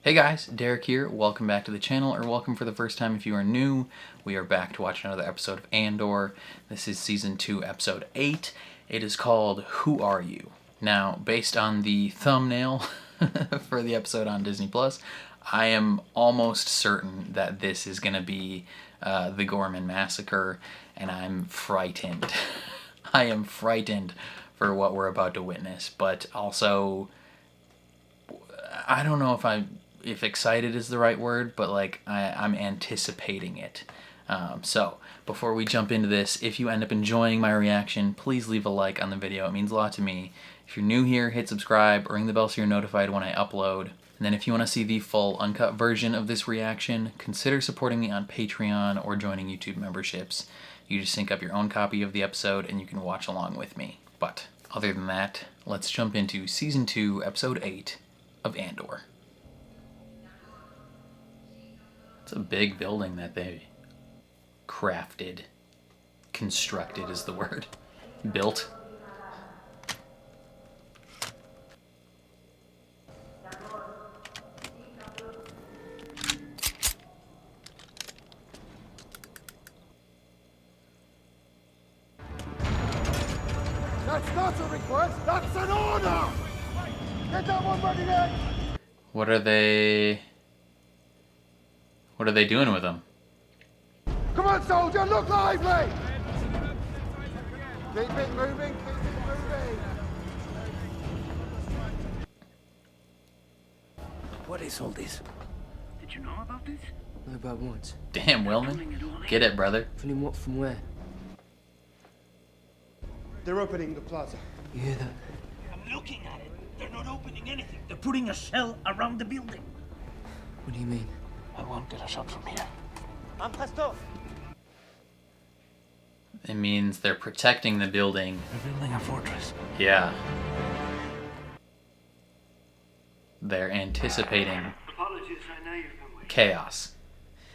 Hey guys, Derek here. Welcome back to the channel, or welcome for the first time if you are new. We are back to watch another episode of Andor. This is Season 2, Episode 8. It is called Who Are You? Now, based on the thumbnail for the episode on Disney+, I am almost certain that this is going to be the Gorman massacre, and I'm frightened. I am frightened for what we're about to witness, but also, I don't know if excited is the right word, but like I'm anticipating it. So before we jump into this, if you end up enjoying my reaction, please leave a like on the video. It means a lot to me. If you're new here, hit subscribe, ring the bell so you're notified when I upload. And then if you want to see the full uncut version of this reaction, consider supporting me on Patreon or joining YouTube memberships. You just sync up your own copy of the episode and you can watch along with me. But other than that, let's jump into Season 2, Episode 8 of Andor. It's a big building that they crafted. Constructed is the word. Built. That's not a request, that's an order! Get that one ready then! What are they doing with them? Come on, soldier, look lively! Keep it moving, keep it moving! What is all this? Did you know about this? Know about what? Damn, Wellman. Get it, brother. Pulling what from where? They're opening the plaza. You hear that? I'm looking at it. They're not opening anything. They're putting a shell around the building. What do you mean? I won't get a shot from here. It means they're protecting the building. They're building a fortress. Yeah. They're anticipating Apologies, I know you've been waiting. chaos.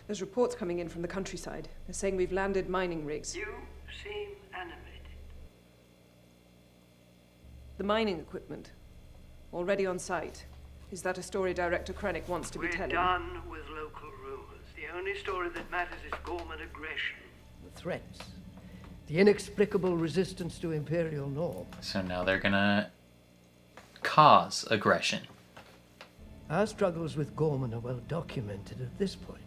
There's reports coming in from the countryside. They're saying we've landed mining rigs. You seem animated. The mining equipment. Already on site. Is that a story Director Krennic wants to be We're telling? done with local rumors. The only story that matters is Gorman aggression. The threats, the inexplicable resistance to Imperial norm. So now they're gonna cause aggression. Our struggles with Gorman are well documented at this point.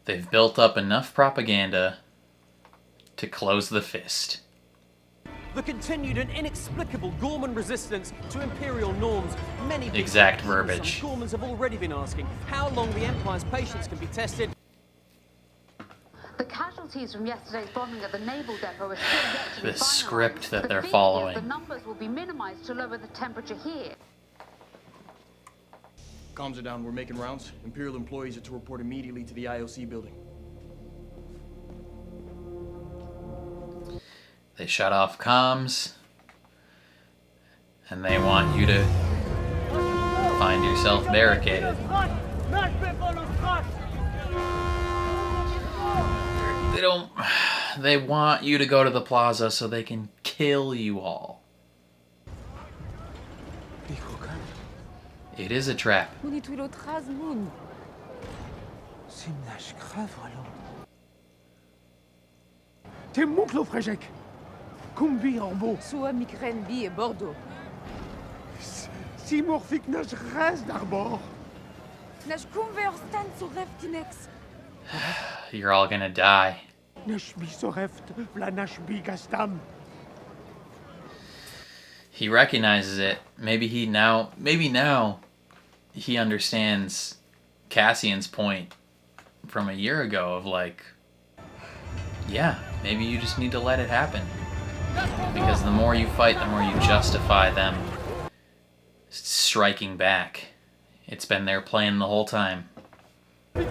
They've built up enough propaganda to close the fist. The continued and inexplicable Gorman resistance to Imperial norms. Many people, Exact even verbiage. some Gormans have already been asking how long the Empire's patience can be tested. The casualties from yesterday's bombing at the naval depot are still yet to be The finalized. script that The they're fear is following. the numbers will be minimized to lower the temperature here. Comms are down. We're making rounds. Imperial employees are to report immediately to the IOC building. They shut off comms, and they want you to find yourself barricaded. They want you to go to the plaza so they can kill you all. It is a trap. T'es mon Frejek. Kumbi en beau. Sua migraine bi et Bordeaux. Si morfik nas res d'arbor. Nash kumver stan so reftinex. You're all gonna die. Nash bi soreft, vla nash bi gastam. He recognizes it. Maybe now he understands Cassian's point from a year ago of like, yeah, maybe you just need to let it happen. Because the more you fight, the more you justify them striking back. It's been their plan the whole time. C'est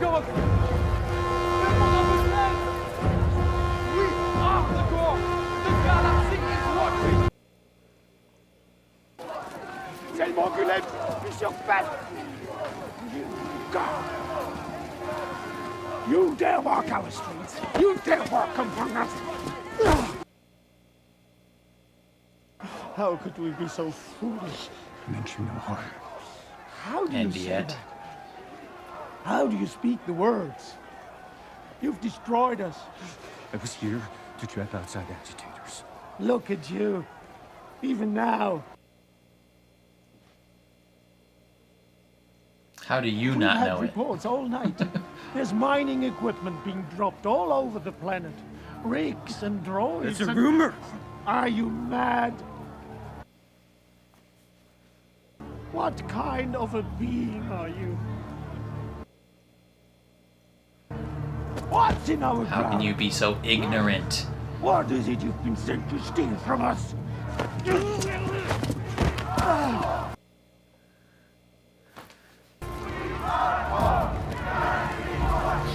le mongulette, puis sur patte. You dare walk our streets. You dare walk confronts. How could we be so foolish? Mention no harm. How do you And say yet. that? How do you speak the words? You've destroyed us. I was here to trap outside agitators. Look at you. Even now. How do you We've not had know it? reports all night. There's mining equipment being dropped all over the planet. Rigs and droids. It's a rumor. Are you mad? What kind of a being are you? What's in our How can ground? you be so ignorant? What is it you've been sent to steal from us?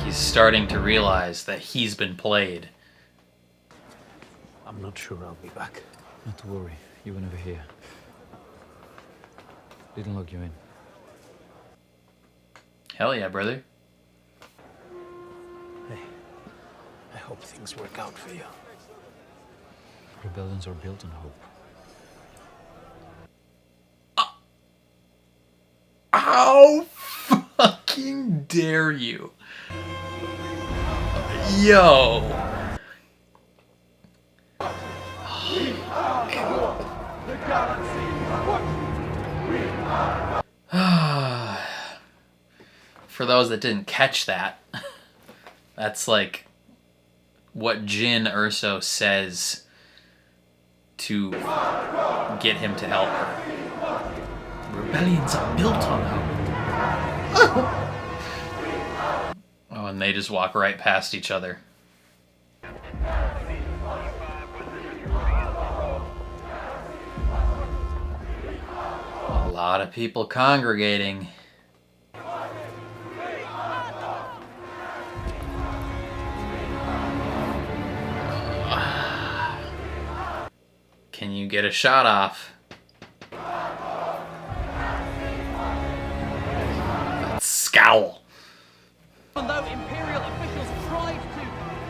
He's starting to realize that he's been played. I'm not sure I'll be back. Not to worry. You were never here. Didn't log you in. Hell yeah, brother. Hey, I hope things work out for you. Rebellions are built on hope. How fucking dare you? Yo. For those that didn't catch that, that's like what Jyn Erso says to get him to help her. Rebellions are built on hope. Oh, and they just walk right past each other. A lot of people congregating. Can you get a shot off? That scowl. Even though Imperial officials tried to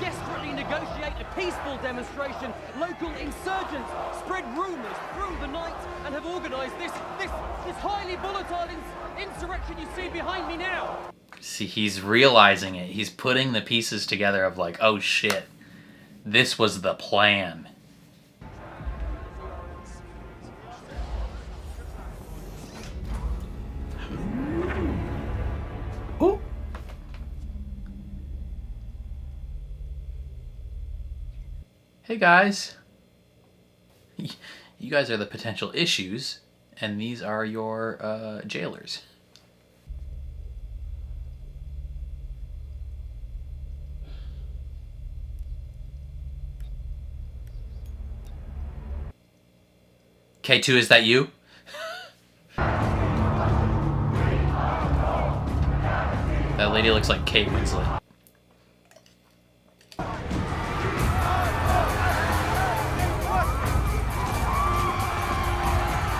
desperately negotiate a peaceful demonstration, local insurgents spread rumors through the night and have organized this highly volatile insurrection you see behind me now. See, he's realizing it. He's putting the pieces together of like, oh shit, this was the plan. Ooh. Hey guys. You guys are the potential issues, and these are your jailers. K2, is that you? That lady looks like Kate Winslet.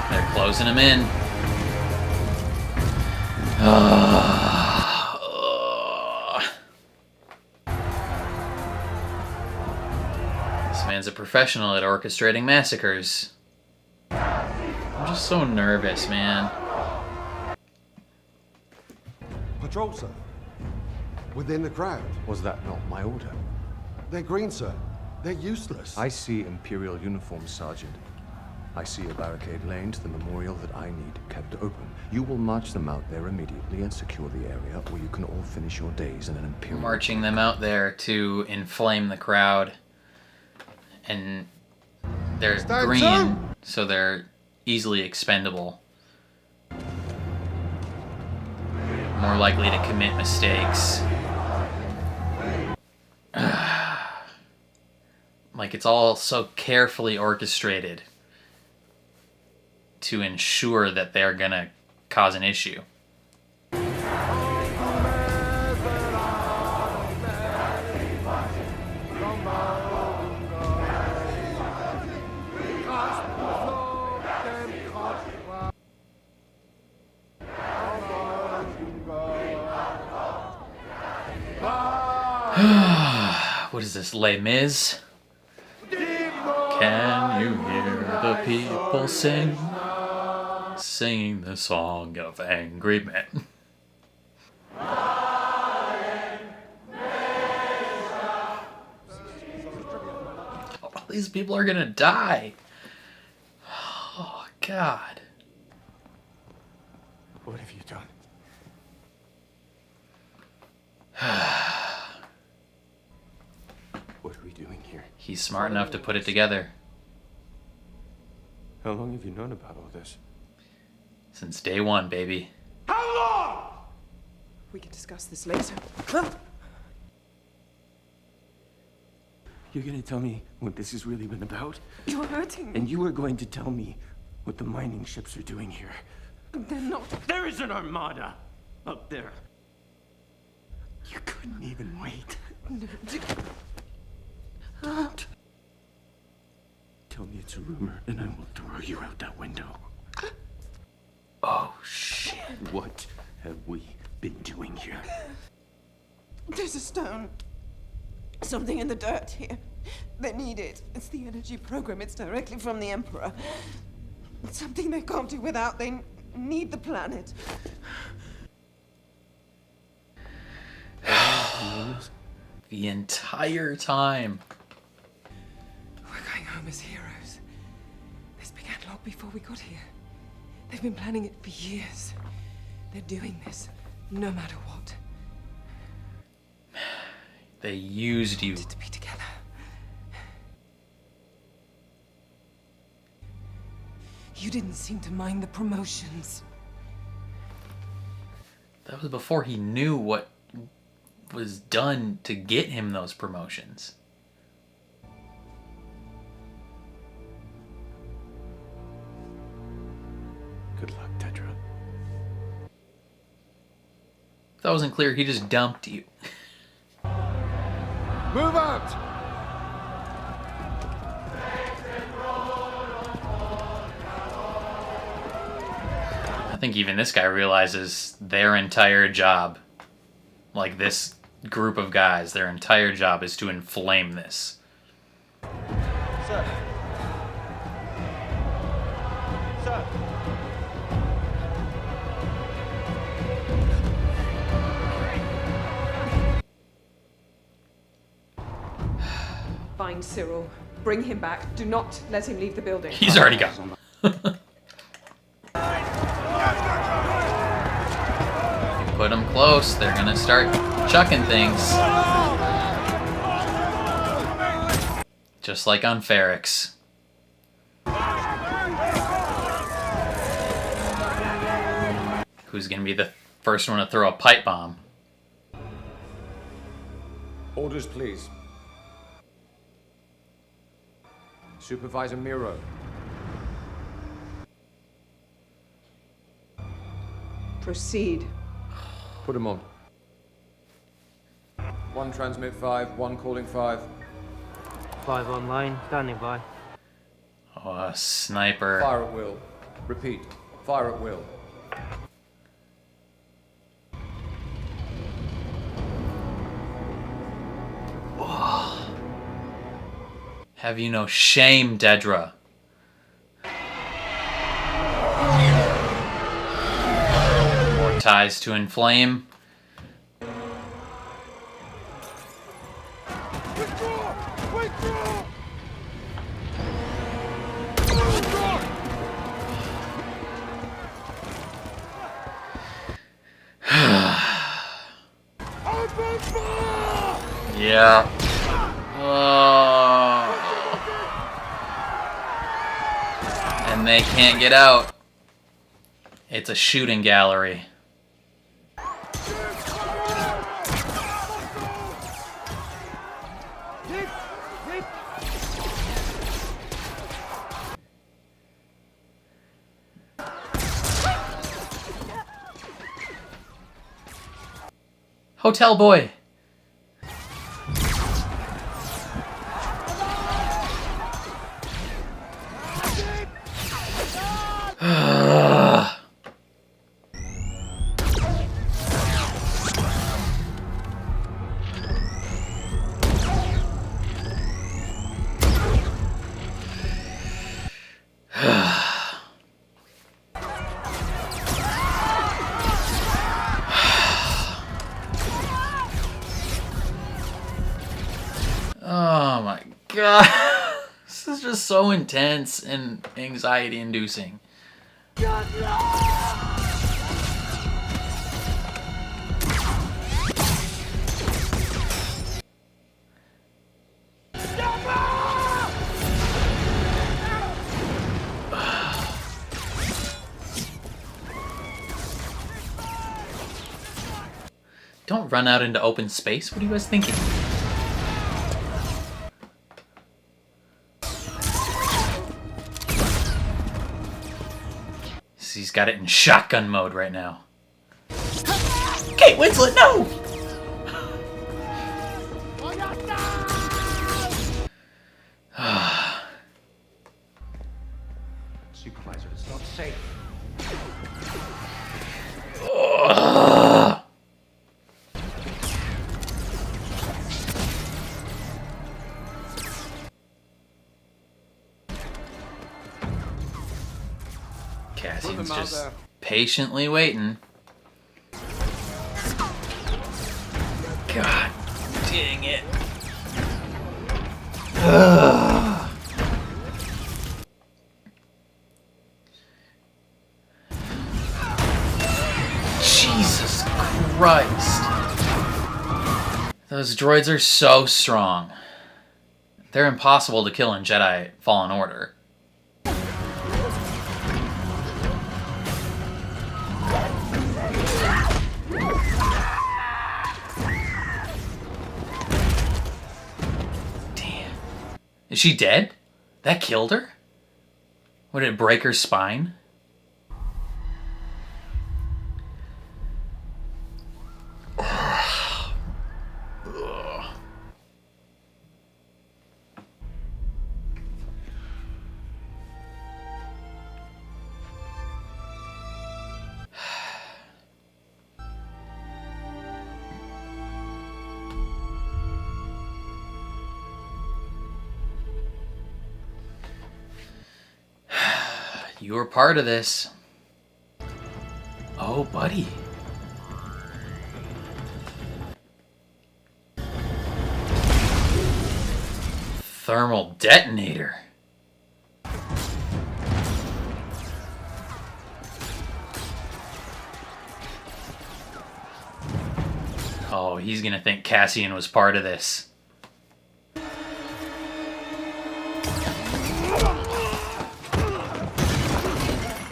They're closing him in. This man's a professional at orchestrating massacres. I'm just so nervous, man. Patrol, sir. Within the crowd. Was that not my order? They're green, sir. They're useless. I see Imperial uniforms, Sergeant. I see a barricade lane to the memorial that I need kept open. You will march them out there immediately and secure the area, or you can all finish your days in an Imperial... Marching them out there to inflame the crowd. And they're green, so they're easily expendable. More likely to commit mistakes. Like, it's all so carefully orchestrated to ensure that they're gonna cause an issue. What is this, Les Mis? Can you hear the people sing, singing the song of angry men. All these people are gonna die. Oh, God. What have you done? What are we doing here? He's smart enough to put it together. How long have you known about all this? Since day one, baby. How long? We can discuss this later. You're gonna tell me what this has really been about? You're hurting me. And you are going to tell me what the mining ships are doing here. They're not. There is an armada up there. You couldn't even wait. No. Don't. Tell me it's a rumor, and I will throw you out that window. Oh, shit. What have we been doing here? There's a stone. Something in the dirt here. They need it. It's the energy program. It's directly from the Emperor. It's something they can't do without. They need the planet. The entire time. We're going home as heroes. This began long before we got here. They've been planning it for years. They're doing this no matter what. They used you. To be together. You didn't seem to mind the promotions. That was before he knew what was done to get him those promotions. Good luck, Dedra. If that wasn't clear, he just dumped you. Move out! I think even this guy realizes their entire job, like this group of guys, their entire job is to inflame this. Sir. Sir. Find Syril. Bring him back. Do not let him leave the building. He's already gone. Put them close, they're gonna start chucking things. Just like on Ferrix. Who's gonna be the first one to throw a pipe bomb? Orders, please. Supervisor Miro. Proceed. Put him on. 1 transmit 5, 1 calling 5. 5 online, standing by. Oh, a sniper. Fire at will. Repeat. Fire at will. Have you no shame, Dedra? More ties to inflame. Yeah. And they can't get out. It's a shooting gallery. Hotel boy. God. This is just so intense and anxiety-inducing. Don't run out into open space. What are you guys thinking? He's got it in shotgun mode right now. Kate Winslet, no! Supervisor, it's not safe. Cassian's just patiently waiting. God dang it. Ugh. Jesus Christ. Those droids are so strong. They're impossible to kill in Jedi Fallen Order. Is she dead? That killed her? What, did it break her spine? You were part of this. Oh, buddy. Thermal detonator. Oh, he's gonna think Cassian was part of this.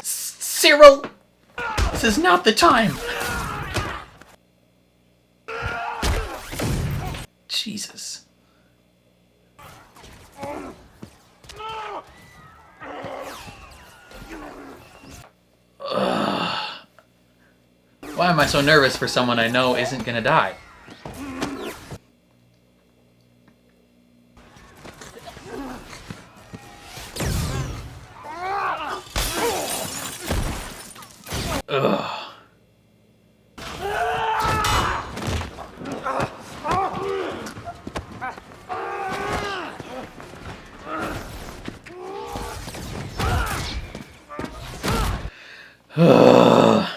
Syril! This is not the time! Jesus. Ugh. Why am I so nervous for someone I know isn't gonna die? Ugh. Ugh.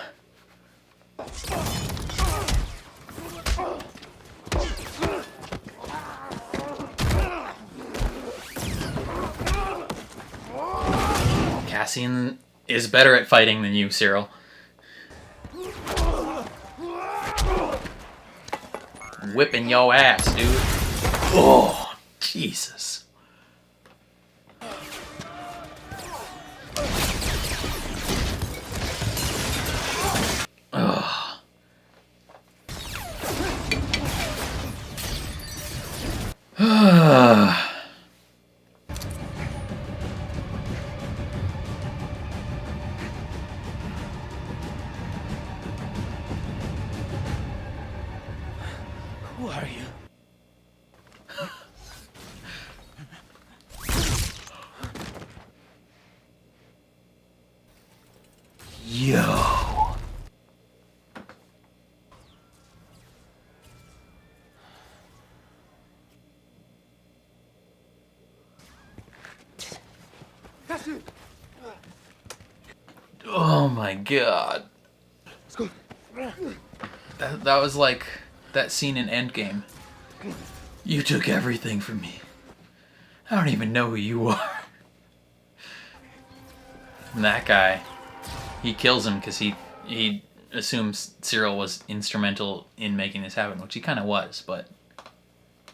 Cassian is better at fighting than you, Syril. Whipping your ass, dude. Oh, Jesus. Ugh. Who are you? Yo. Oh my god. Let's go. That was like that scene in Endgame. You took everything from me. I don't even know who you are. And that guy, he kills him because he assumes Syril was instrumental in making this happen, which he kind of was, but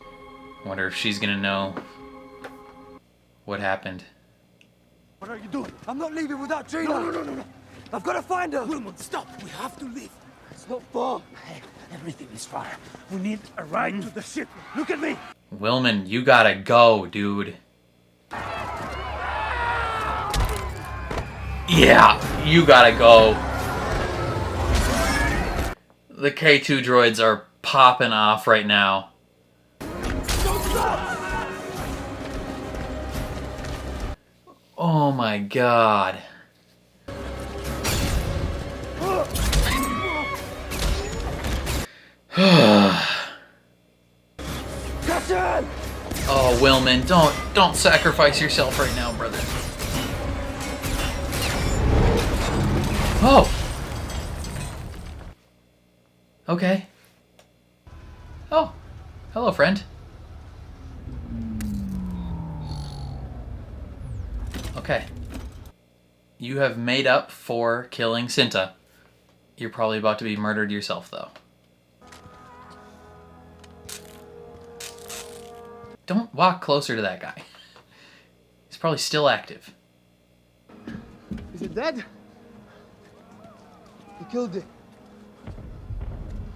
I wonder if she's gonna know what happened. What are you doing? I'm not leaving without Trina! No. I've got to find her! Wilmot, stop! We have to leave. It's not far. Hey, everything is fine. We need a ride to the ship. Look at me! Wilman, you gotta go, dude. Yeah, you gotta go. The K2 droids are popping off right now. Oh my god. Cassian! Oh, Wilman, don't sacrifice yourself right now, brother. Oh. Okay. Oh. Hello, friend. Okay. You have made up for killing Cinta. You're probably about to be murdered yourself, though. Don't walk closer to that guy. He's probably still active. Is it dead? You killed it.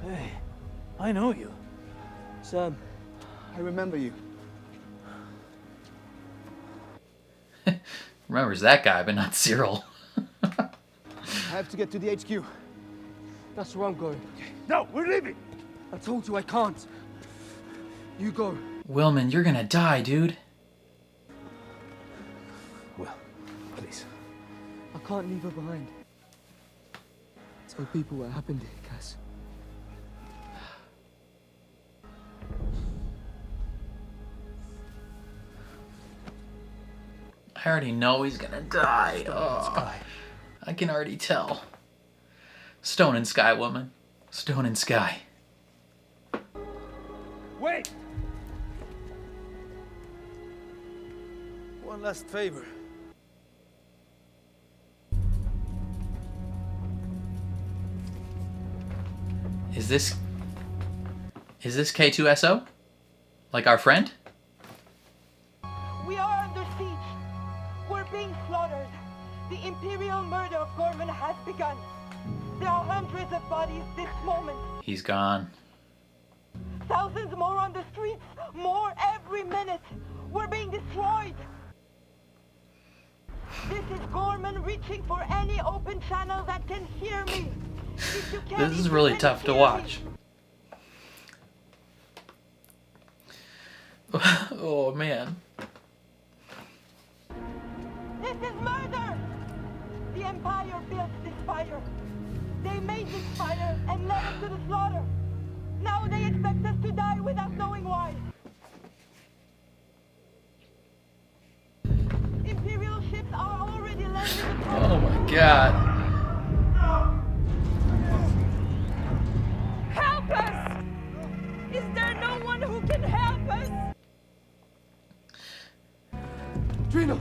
Hey, I know you. Sam, I remember you. Remembers that guy, but not Syril. I have to get to the HQ. That's where I'm going. No, we're leaving! I told you I can't. You go. Wilman, you're gonna die, dude. Well, please. I can't leave her behind. Tell people what happened here, Cass. I already know he's gonna die. Oh, I can already tell. Stone and Sky, woman. Stone and Sky. Wait! One last favor. Is this K2SO? Like our friend? We are under siege. We're being slaughtered. The Imperial murder of Gorman has begun. There are hundreds of bodies this moment. He's gone. Thousands more on the streets. More every minute. We're being destroyed. This is Gorman reaching for any open channel that can hear me. If you can't This is really tough to watch. Oh man. This is murder! The Empire built this fire. They made this fire and led us to the slaughter. Now they expect us to die without knowing why. Imperial ships are already landing in the Oh my god. Help us! Is there no one who can help us? Trina!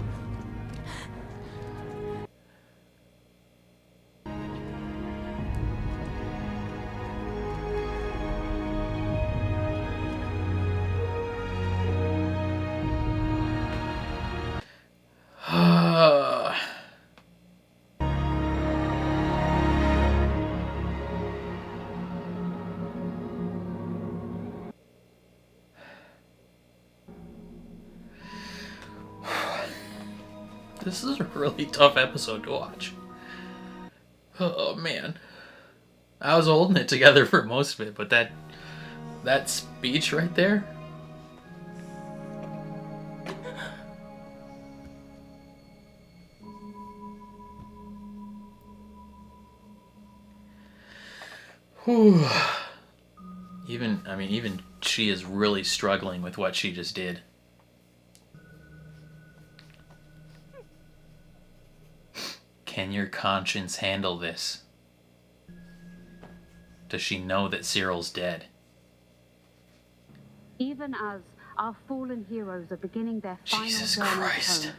This is a really tough episode to watch. Oh man. I was holding it together for most of it, but that speech right there. Whew. Even she is really struggling with what she just did. Can your conscience handle this? Does she know that Syril's dead? Even as our fallen heroes are beginning their final Jesus journey Christ. home.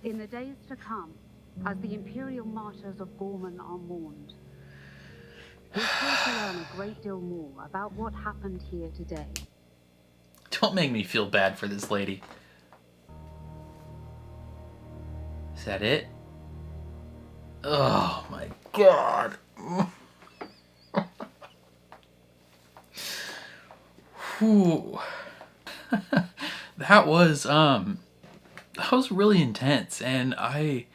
In the days to come, as the Imperial martyrs of Gorman are mourned, we're sure to learn a great deal more about what happened here today. Don't make me feel bad for this lady. Is that it? Oh my god. Whew. That was really intense, and I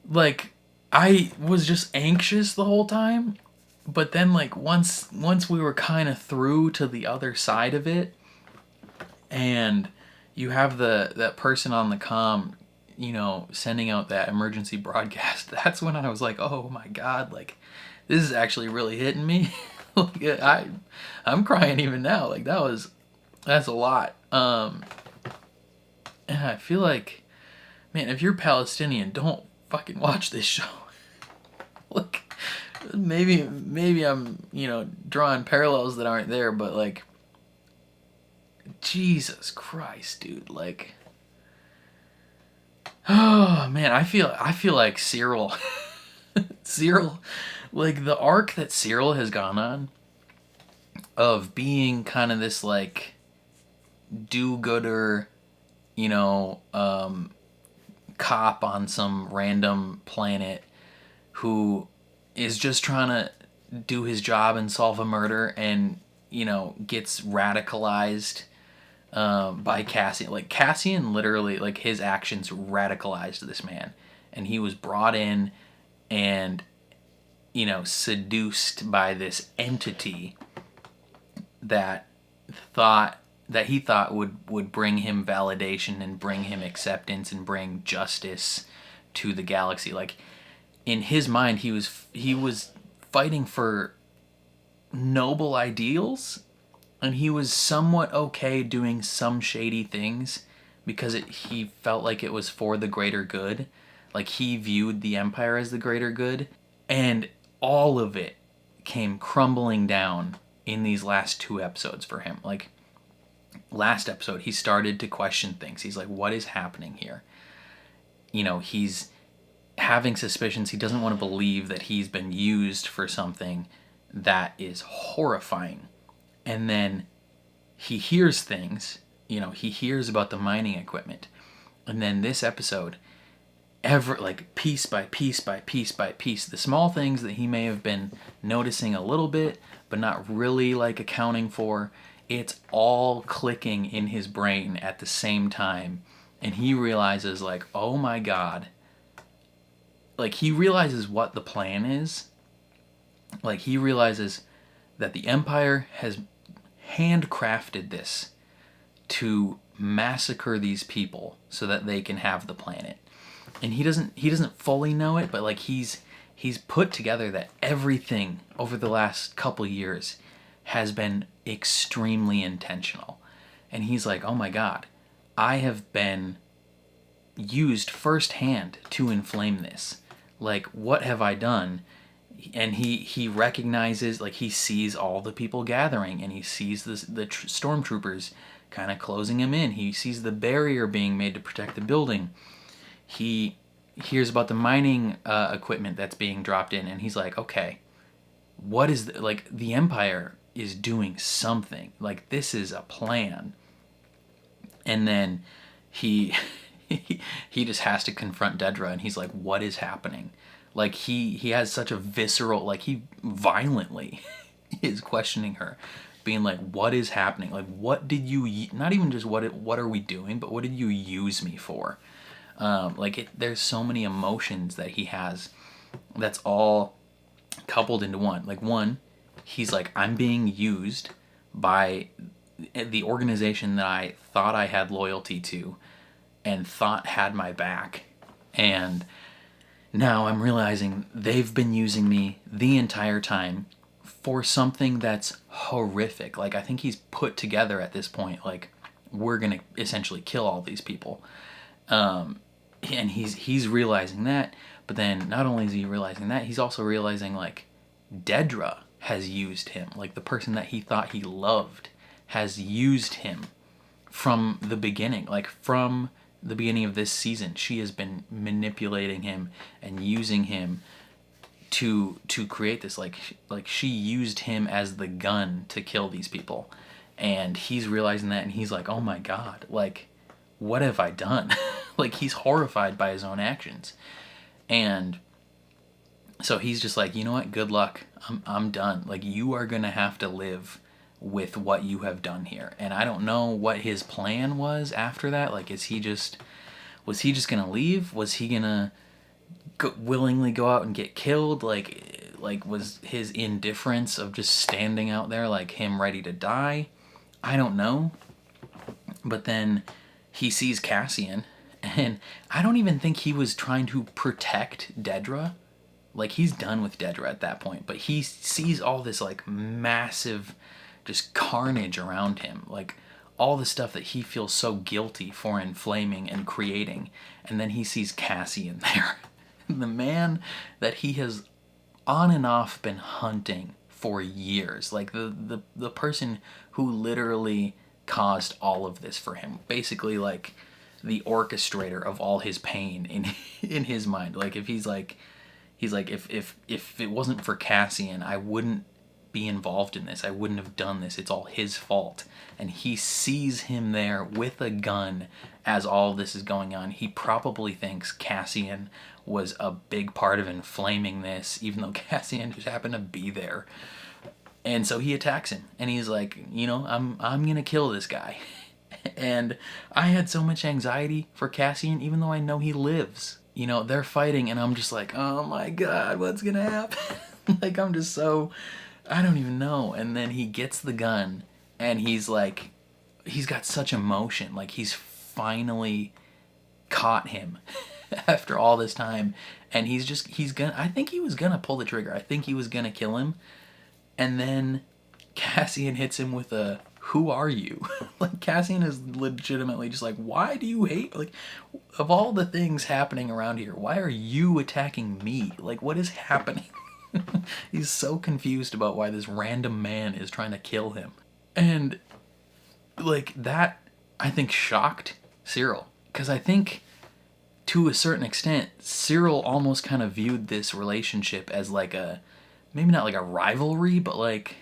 was just anxious the whole time, but then like once we were kind of through to the other side of it, and you have that person on the comm, you know, sending out that emergency broadcast, that's when I was like, oh my god, like this is actually really hitting me. Like, I'm crying even now. Like that's a lot. And I feel like, man, if you're Palestinian, don't fucking watch this show. Look, maybe I'm, you know, drawing parallels that aren't there, but like, Jesus Christ, dude, like, oh man, I feel like Syril, like the arc that Syril has gone on of being kind of this like do-gooder, you know, cop on some random planet who is just trying to do his job and solve a murder, and, you know, gets radicalized by Cassian. Like, Cassian literally, like, his actions radicalized this man, and he was brought in and, you know, seduced by this entity that he thought would bring him validation and bring him acceptance and bring justice to the galaxy. Like, in his mind, he was fighting for noble ideals, and he was somewhat okay doing some shady things because he felt like it was for the greater good. Like, he viewed the Empire as the greater good, and all of it came crumbling down in these last 2 episodes for him. Like, last episode, he started to question things. He's like, what is happening here? You know, he's having suspicions. He doesn't want to believe that he's been used for something that is horrifying. And then he hears things, you know, he hears about the mining equipment. And then this episode, like piece by piece by piece by piece, the small things that he may have been noticing a little bit, but not really like accounting for, it's all clicking in his brain at the same time. And he realizes, like, oh my god. Like, he realizes what the plan is. Like, he realizes that the Empire has handcrafted this to massacre these people so that they can have the planet. And he doesn't fully know it, but like he's put together that everything over the last couple years has been extremely intentional. And he's like, oh my god, I have been used firsthand to inflame this. Like, what have I done? And he recognizes, like, he sees all the people gathering, and he sees the stormtroopers kind of closing him in. He sees the barrier being made to protect the building. He hears about the mining equipment that's being dropped in, and he's like, okay, what is like, the Empire is doing something. Like, this is a plan. And then he just has to confront Dedra, and he's like, what is happening? Like, he has such a visceral, like, he violently is questioning her, being like, what is happening? Like, what did you, not even just what are we doing, but what did you use me for? There's so many emotions that he has that's all coupled into one. Like, one, he's like, I'm being used by the organization that I thought I had loyalty to and thought had my back, and now I'm realizing they've been using me the entire time for something that's horrific. Like, I think he's put together at this point, like, we're gonna essentially kill all these people. And he's realizing that, but then not only is he realizing that, he's also realizing, like, Dedra has used him. Like, the person that he thought he loved has used him from the beginning. Like, from the beginning of this season, she has been manipulating him and using him to create this. Like she used him as the gun to kill these people. And he's realizing that, and he's like, oh my God, like, what have I done? Like, he's horrified by his own actions. And so he's just like, you know what, good luck. I'm done. Like, you are going to have to live with what you have done here. And I don't know what his plan was after that. Like, was he just going to leave? Was he going to willingly go out and get killed? Like, was his indifference of just standing out there, like, him ready to die? I don't know. But then he sees Cassian, and I don't even think he was trying to protect Dedra. Like, he's done with Dedra at that point, but he sees all this, like, massive just carnage around him, like all the stuff that he feels so guilty for inflaming and creating. And then he sees Cassian there, the man that he has on and off been hunting for years, like the person who literally caused all of this for him, basically like the orchestrator of all his pain in his mind. Like, if he's like if it wasn't for Cassian, I wouldn't be involved in this. I wouldn't have done this. It's all his fault. And he sees him there with a gun as all of this is going on. He probably thinks Cassian was a big part of inflaming this, even though Cassian just happened to be there. And so he attacks him, and he's like, you know, I'm gonna kill this guy. And I had so much anxiety for Cassian, even though I know he lives. You know, they're fighting, and I'm just like, oh my God, what's gonna happen? Like, I'm just so, I don't even know. And then he gets the gun, and he's like, he's got such emotion. Like, he's finally caught him after all this time. And I think he was gonna pull the trigger. I think he was gonna kill him. And then Cassian hits him with a, who are you? Like, Cassian is legitimately just like, why do you hate? Like, of all the things happening around here, why are you attacking me? Like, what is happening? He's so confused about why this random man is trying to kill him. And, like, that, I think, shocked Syril. Because I think, to a certain extent, Syril almost kind of viewed this relationship as like a, maybe not like a rivalry, but like,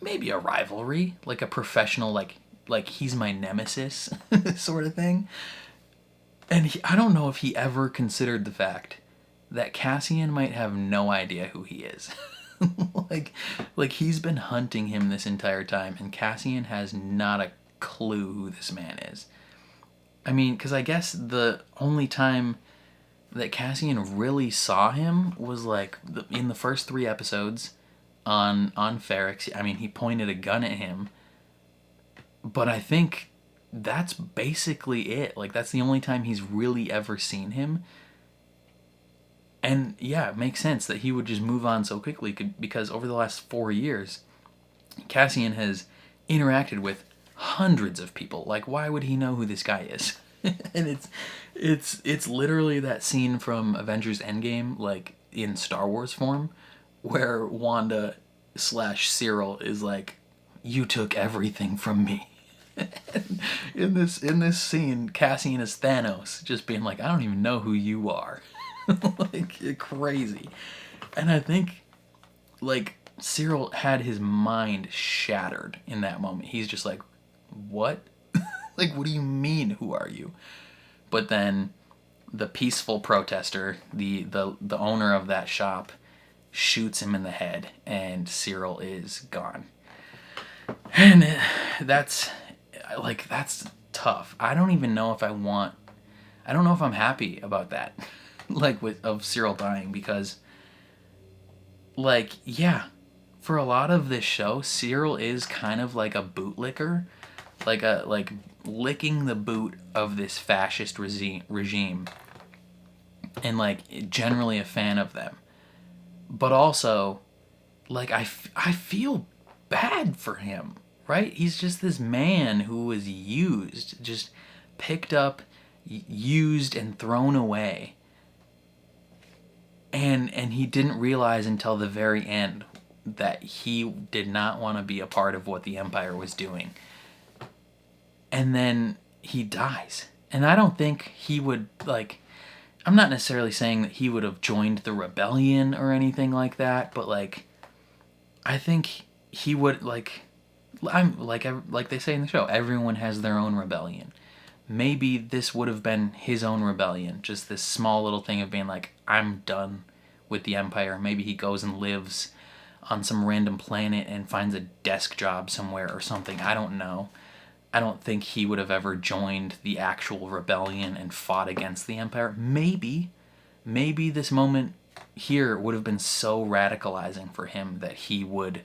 maybe a rivalry, like a professional, like he's my nemesis sort of thing. And I don't know if he ever considered the fact that Cassian might have no idea who he is. like he's been hunting him this entire time, and Cassian has not a clue who this man is. I mean, because I guess the only time that Cassian really saw him was like in the first 3 episodes on Ferrix. I mean, he pointed a gun at him, but I think that's basically it. Like, that's the only time he's really ever seen him. And yeah, it makes sense that he would just move on so quickly, because over the last 4 years, Cassian has interacted with hundreds of people. Like, why would he know who this guy is? And it's literally that scene from Avengers Endgame, like in Star Wars form, where Wanda / Syril is like, you took everything from me. in this scene, Cassian is Thanos, just being like, I don't even know who you are. Like, crazy. And I think, like, Syril had his mind shattered in that moment. He's just like, what? Like, what do you mean, who are you? But then the peaceful protester, the owner of that shop, shoots him in the head, and Syril is gone. And that's tough. I don't even know if I don't know if I'm happy about that. Like, of Syril dying, because, like, yeah, for a lot of this show, Syril is kind of like a bootlicker, like licking the boot of this fascist regime, and like generally a fan of them, but also, like, I feel bad for him, right? He's just this man who was used, just picked up, used, and thrown away. And he didn't realize until the very end that he did not want to be a part of what the Empire was doing. And then he dies. And I don't think he would, like, I'm not necessarily saying that he would have joined the rebellion or anything like that, but, like, I think he would, like they say in the show, everyone has their own rebellion. Maybe this would have been his own rebellion, just this small little thing of being like, I'm done with the Empire. Maybe he goes and lives on some random planet and finds a desk job somewhere or something. I don't know. I don't think he would have ever joined the actual rebellion and fought against the Empire. Maybe this moment here would have been so radicalizing for him that he would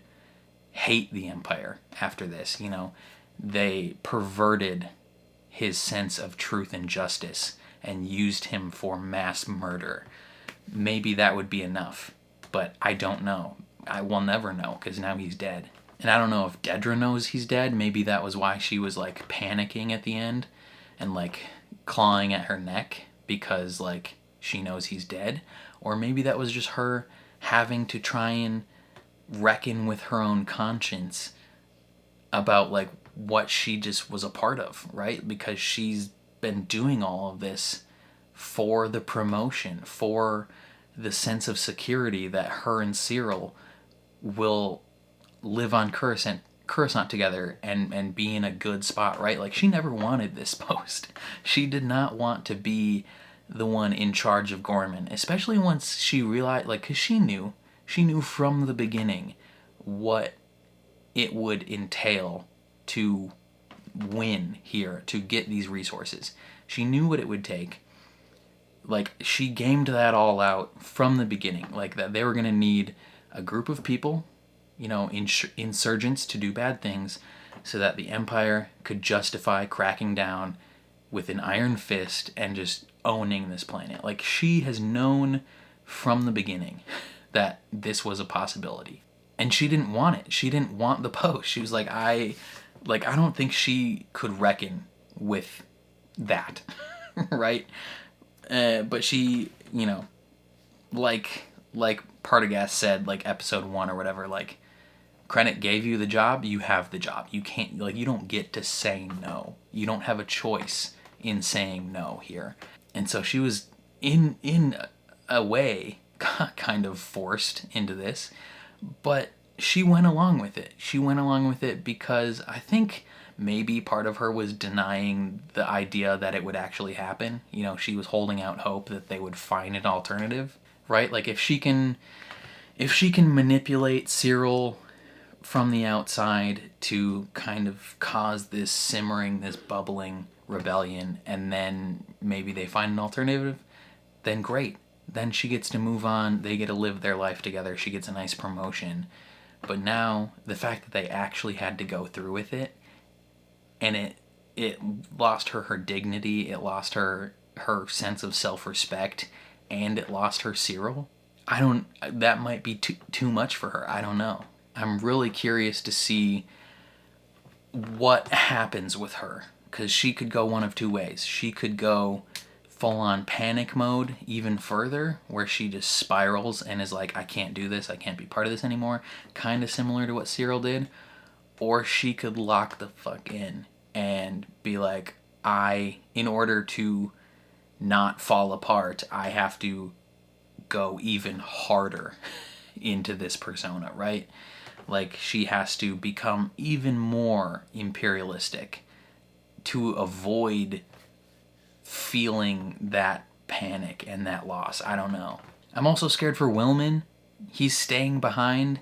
hate the Empire after this. You know, they perverted his sense of truth and justice and used him for mass murder. Maybe that would be enough, but I don't know. I will never know, because now he's dead. And I don't know if Dedra knows he's dead. Maybe that was why she was, like, panicking at the end and, like, clawing at her neck, because, like, she knows he's dead. Or maybe that was just her having to try and reckon with her own conscience about, like, what she just was a part of, right? Because she's been doing all of this for the promotion, for the sense of security that her and Syril will live on Coruscant together and be in a good spot, right? Like, she never wanted this post. She did not want to be the one in charge of Gorman, especially once she realized, like, because she knew from the beginning what it would entail to win here, to get these resources. She knew what it would take. Like, she gamed that all out from the beginning, like, that they were going to need a group of people, you know, insurgents to do bad things, so that the Empire could justify cracking down with an iron fist and just owning this planet. Like, she has known from the beginning that this was a possibility. And she didn't want it. She didn't want the post. She was like, I don't think she could reckon with that, right? But she, you know, like Partagaz said, like, episode 1 or whatever, like, Krennic gave you the job, you have the job. You can't, like, you don't get to say no. You don't have a choice in saying no here. And so she was, in a way, kind of forced into this, but she went along with it. She went along with it because I think maybe part of her was denying the idea that it would actually happen. You know, she was holding out hope that they would find an alternative, right? Like, if she can manipulate Syril from the outside to kind of cause this simmering, this bubbling rebellion, and then maybe they find an alternative, then great. Then she gets to move on. They get to live their life together. She gets a nice promotion. But now, the fact that they actually had to go through with it, and it lost her dignity, it lost her sense of self-respect, and it lost her Syril. That might be too much for her. I don't know. I'm really curious to see what happens with her, because she could go one of two ways. She could go full-on panic mode even further, where she just spirals and is like, I can't do this, I can't be part of this anymore, kind of similar to what Syril did. Or she could lock the fuck in and be like, in order to not fall apart, I have to go even harder into this persona, right? Like, she has to become even more imperialistic to avoid feeling that panic and that loss. I don't know. I'm also scared for Willman. He's staying behind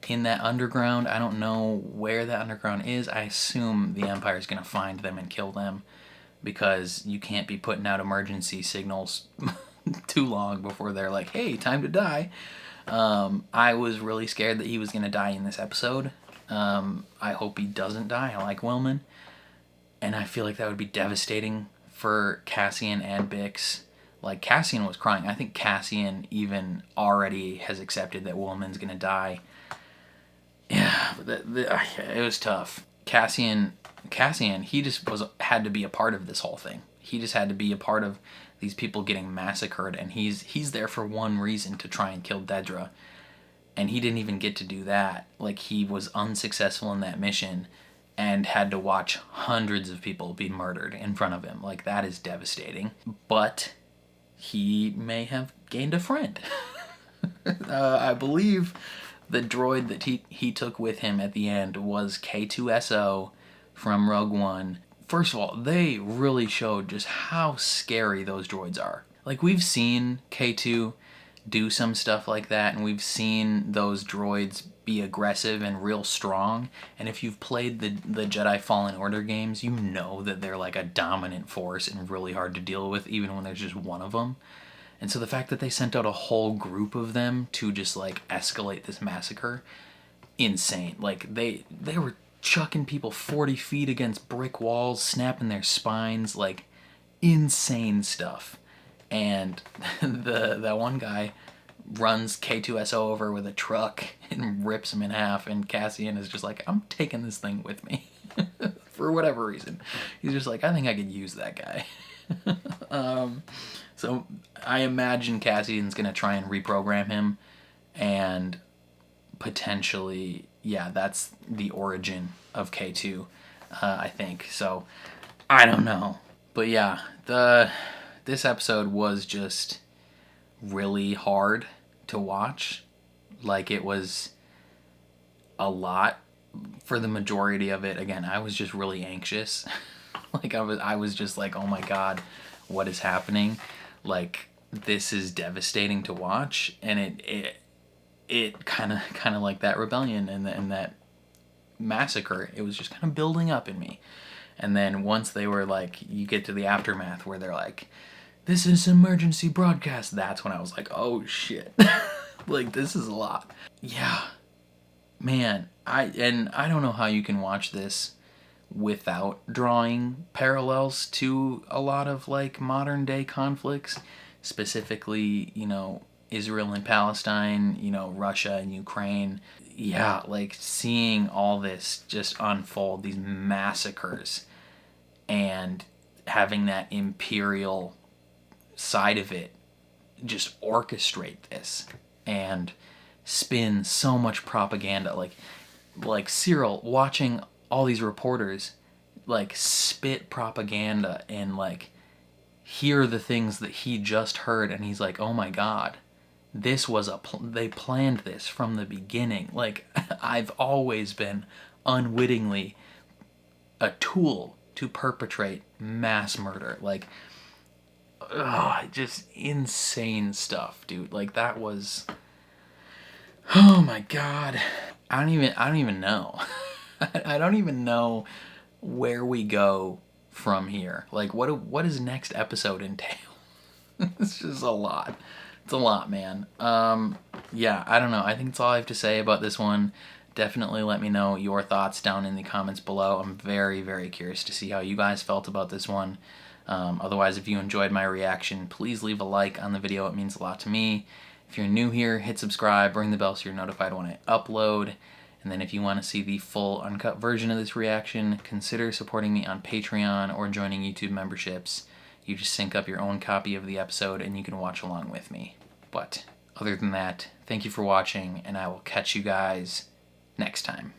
in that underground. I don't know where that underground is. I assume the Empire is going to find them and kill them, because you can't be putting out emergency signals too long before they're like, hey, time to die. I was really scared that he was going to die in this episode. I hope he doesn't die. I like Willman. And I feel like that would be devastating for Cassian and Bix. Like, Cassian was crying. I think Cassian even already has accepted that Willman's going to die. Yeah, but it was tough. Cassian, he just had to be a part of this whole thing. He just had to be a part of these people getting massacred, and he's there for one reason, to try and kill Dedra. And he didn't even get to do that. Like, he was unsuccessful in that mission and had to watch hundreds of people be murdered in front of him. Like, that is devastating. But he may have gained a friend. I believe the droid that he took with him at the end was K2SO from Rogue One. First of all, they really showed just how scary those droids are. Like, we've seen K2 do some stuff like that, and we've seen those droids be aggressive and real strong, and if you've played the Jedi Fallen Order games, you know that they're like a dominant force and really hard to deal with, even when there's just one of them. And so the fact that they sent out a whole group of them to just like escalate this massacre, insane. Like, they were chucking people 40 feet against brick walls, snapping their spines, like insane stuff. And that one guy runs K2SO over with a truck and rips him in half, and Cassian is just like, I'm taking this thing with me. For whatever reason. He's just like, I think I could use that guy. So I imagine Cassian's going to try and reprogram him, and potentially, yeah, that's the origin of K2, I think. So, I don't know. But yeah, this episode was just really hard to watch. Like, it was a lot for the majority of it. Again, I was just really anxious. Like, I was just like, oh my god, what is happening? Like, this is devastating to watch, and it kind of like that rebellion and that massacre, it was just kind of building up in me. And then once they were like, you get to the aftermath where they're like, this is emergency broadcast, that's when I was like, oh shit. Like, this is a lot. Yeah, man, I don't know how you can watch this without drawing parallels to a lot of like modern day conflicts, specifically, you know, Israel and Palestine, you know, Russia and Ukraine. Yeah, like seeing all this just unfold, these massacres, and having that Imperial side of it just orchestrate this and spin so much propaganda. Like Syril watching all these reporters like spit propaganda and like hear the things that he just heard, and he's like, oh my god, this was they planned this from the beginning. Like, I've always been unwittingly a tool to perpetrate mass murder. Like, just insane stuff, dude. Like, that was, oh my god, I don't even know. I don't even know where we go from here. Like, what does next episode entail? It's just a lot. It's a lot, man. Yeah, I don't know. I think that's all I have to say about this one. Definitely let me know your thoughts down in the comments below. I'm very, very curious to see how you guys felt about this one. Otherwise, if you enjoyed my reaction, please leave a like on the video. It means a lot to me. If you're new here, hit subscribe, ring the bell so you're notified when I upload. And then if you want to see the full uncut version of this reaction, consider supporting me on Patreon or joining YouTube memberships. You just sync up your own copy of the episode and you can watch along with me. But other than that, thank you for watching, and I will catch you guys next time.